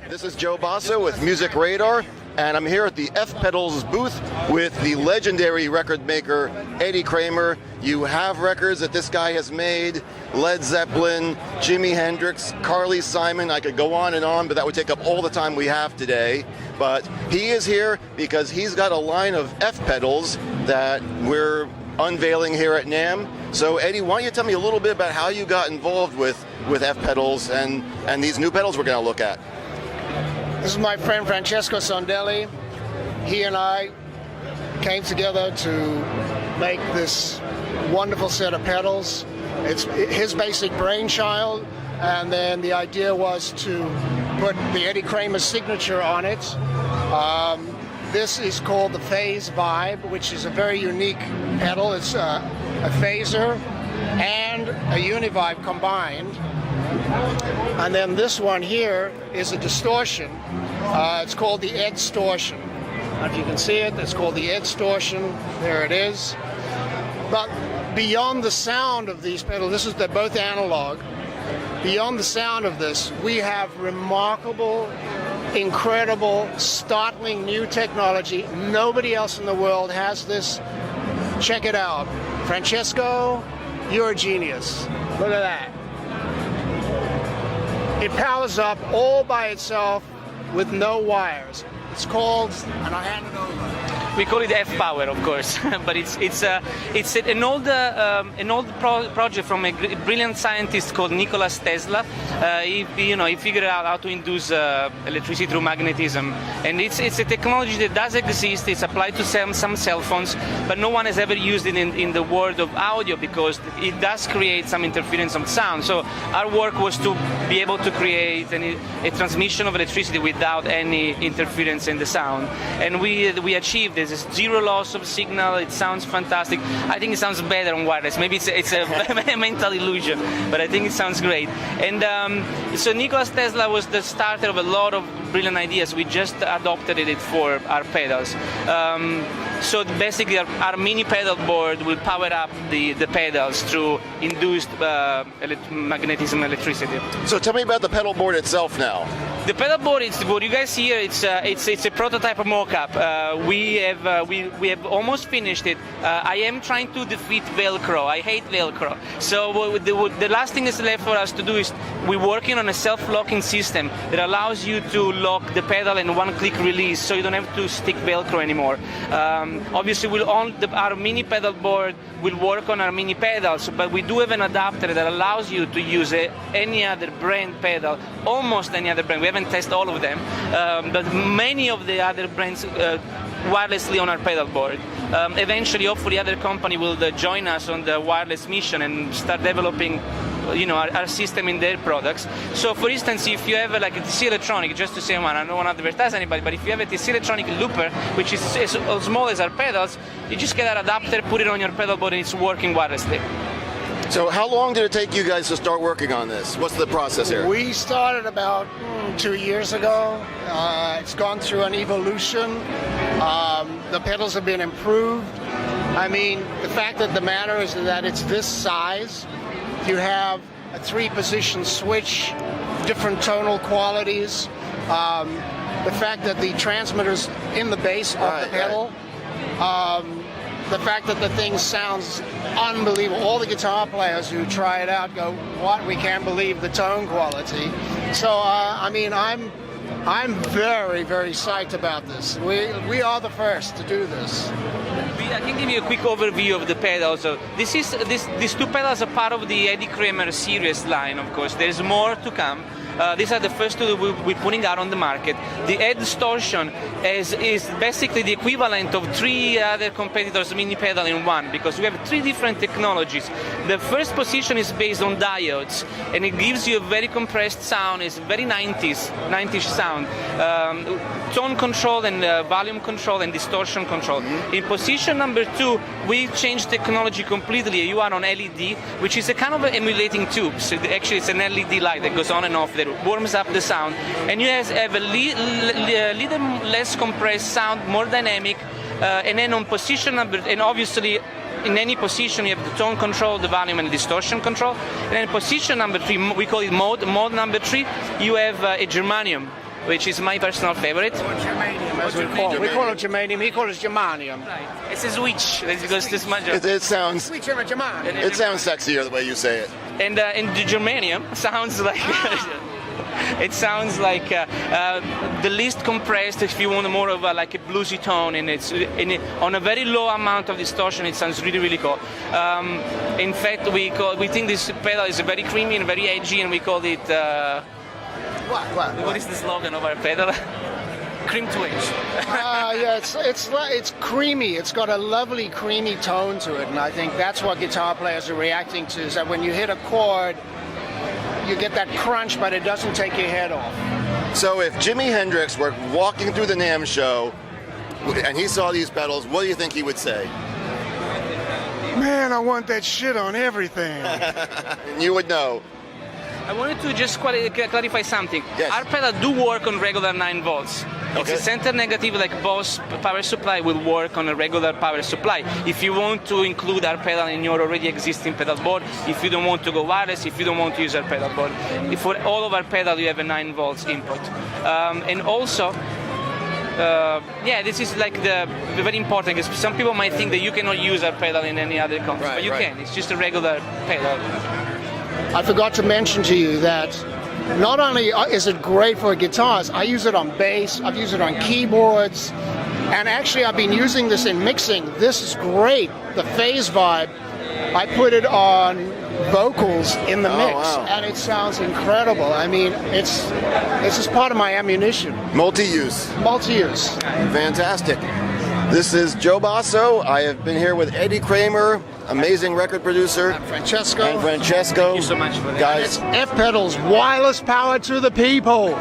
This is Joe Basso with MusicRadar, and I'm here at the F Pedals booth with the legendary record maker Eddie Kramer. You have records that this guy has made: Led Zeppelin, Jimi Hendrix, Carly Simon. I could go on, but that would take up all the time we have today. But he is here because he's got a line of F pedals that we're unveiling here at NAMM. So Eddie, why don't you tell me a little bit about how you got involved with F pedals and these new pedals we're going to look at. This is my friend Francesco Sondelli. He and I came together to make this wonderful set of pedals. It's his basic brainchild, and then the idea was to put the Eddie Kramer signature on it. This is called the Phase Vibe, which is a very unique pedal. It's a phaser and a univibe combined. And then this one here is a distortion. It's called the Edstortion. If you can see it, it's called the Edstortion. There it is. But beyond the sound of these pedals, they're both analog. Beyond the sound of this, we have remarkable, incredible, startling new technology. Nobody else in the world has this. Check it out. Francesco, you're a genius. Look at that. It powers up all by itself with no wires. It's called, and I'll hand it over. We call it F-Power, of course, but it's an old project from a brilliant scientist called Nikola Tesla. He figured out how to induce electricity through magnetism, and it's a technology that does exist. It's applied to some cell phones, but no one has ever used it in the world of audio because it does create some interference of sound. So our work was to be able to create a transmission of electricity without any interference in the sound, and we achieved this. There's zero loss of signal. It sounds fantastic. I think it sounds better on wireless. Maybe it's a mental illusion, but I think it sounds great. And so Nikola Tesla was the starter of a lot of brilliant ideas. We just adopted it for our pedals. So basically, our mini pedal board will power up the pedals through induced magnetism electricity. So tell me about the pedal board itself now. The pedal board, what you guys see here, it's a prototype of mock-up. We have almost finished it. I am trying to defeat Velcro. I hate Velcro. So the last thing that's left for us to do is we're working on a self-locking system that allows you to lock the pedal and one-click release, so you don't have to stick Velcro anymore. Obviously, our mini pedal board will work on our mini pedals, but we do have an adapter that allows you to use any other brand pedal, almost any other brand. We haven't tested all of them, but many of the other brands wirelessly on our pedal board. Eventually, hopefully, other company will join us on the wireless mission and start developing our system in their products. So for instance, if you have like a TC Electronic, just to say one, I don't want to advertise anybody, but if you have a TC Electronic looper, which is as small as our pedals, you just get an adapter, put it on your pedal board, and it's working wirelessly. So how long did it take you guys to start working on this? What's the process here? We started about 2 years ago. It's gone through an evolution. The pedals have been improved. I mean, the fact of the matter is that it's this size. You have a 3-position switch, different tonal qualities. The fact that the transmitter's in the base of the pedal. The fact that the thing sounds unbelievable. All the guitar players who try it out go, "What? We can't believe the tone quality." So I mean, I'm very, very psyched about this. We are the first to do this. I can give you a quick overview of the pedals. So these two pedals are part of the Eddie Kramer series line, of course. There's more to come. These are the first two that we're putting out on the market. The Edstortion is basically the equivalent of 3 other competitors' mini pedal in one, because we have 3 different technologies. The first position is based on diodes, and it gives you a very compressed sound. It's very 90s sound. Tone control and volume control and distortion control. In position number 2, we changed technology completely. You are on LED, which is a kind of emulating tube. So actually, it's an LED light that goes on and off there. Warms up the sound, and you guys have a little less compressed sound, more dynamic, and then on position number, and obviously in any position you have the tone control, the volume, and the distortion control. And then position number 3, we call it mode number 3, you have a germanium. which is my personal favorite. Germanium, as we call it. We call it germanium. He calls it germanium. It's a switch. It goes to smudge. It sounds Sweet germanium. it sounds sexier the way you say it. And the germanium sounds like it sounds like the least compressed. If you want more of like a bluesy tone, and it's on a very low amount of distortion, it sounds really, really cool. In fact, we think this pedal is very creamy and very edgy, and we call it. What is the slogan of our pedal? Cream to edge. Yeah, it's creamy. It's got a lovely creamy tone to it, and I think that's what guitar players are reacting to. Is that when you hit a chord, you get that crunch, but it doesn't take your head off. So if Jimi Hendrix were walking through the NAMM show and he saw these pedals, what do you think he would say? Man, I want that shit on everything. And you would know. I wanted to just clarify something. Yes. Our pedal do work on regular 9 volts. It's Okay. a center negative, like Boss power supply will work on a regular power supply. If you want to include our pedal in your already existing pedal board, if you don't want to go wireless, if you don't want to use our pedal board, for all of our pedal you have a 9 volts input. And also, this is like the very important, because some people might think that you cannot use our pedal in any other context, Right, but you right. can. It's just a regular pedal. I forgot to mention to you that not only is it great for guitars, I use it on bass, I've used it on keyboards, and actually I've been using this in mixing. This is great, the phase vibe. I put it on vocals in the mix, wow. and it sounds incredible. I mean, it's just part of my ammunition. Multi-use. Multi-use. Fantastic. This is Joe Basso. I have been here with Eddie Kramer, amazing record producer. Francesco. And Francesco. Thank you so much for that. Guys, F pedals, wireless power to the people.